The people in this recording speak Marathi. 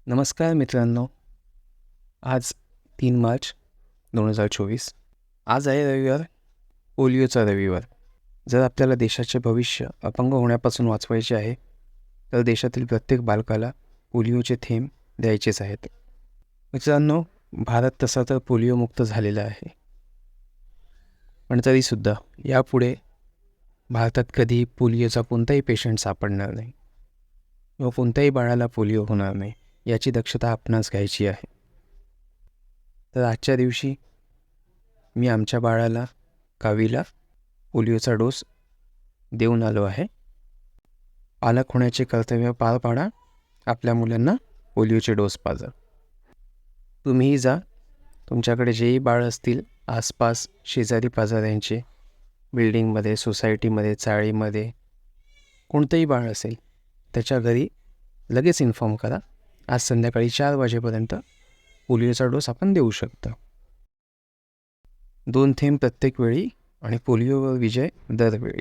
नमस्कार मित्रांनो. आज 3 मार्च 2024. आज आहे रविवार, पोलिओचा रविवार. जर आपल्याला देशाचे भविष्य अपंग होण्यापासून वाचवायचे आहे तर देशातील प्रत्येक बालकाला पोलिओचे थेंब द्यायचेच आहेत. मित्रांनो, भारत तसा तर पोलिओमुक्त झालेला आहे, पण तरीसुद्धा यापुढे भारतात कधीही पोलिओचा कोणताही पेशंट सापडणार नाही व कोणत्याही बाळाला पोलिओ होणार नाही याची दक्षता आपणास घ्यायची आहे. तर आजच्या दिवशी मी आमच्या बाळाला कावीला पोलिओचा डोस देऊन आलो आहे. पालक होण्याचे कर्तव्य पार पाडा, आपल्या मुलांना पोलिओचे डोस पाजा. तुम्हीही जा, तुमच्याकडे जेही बाळ असतील आसपास शेजारी पाजाऱ्यांचे, बिल्डिंगमध्ये, सोसायटीमध्ये, चाळीमध्ये कोणतंही बाळ असेल त्याच्या घरी लगेच इन्फॉर्म करा. आज संध्याकाळी 4 वाजेपर्यंत पोलिओचा डोस आपण देऊ शकता. 2 थेंब प्रत्येक वेळी आणि पोलिओवर विजय दरवेळी.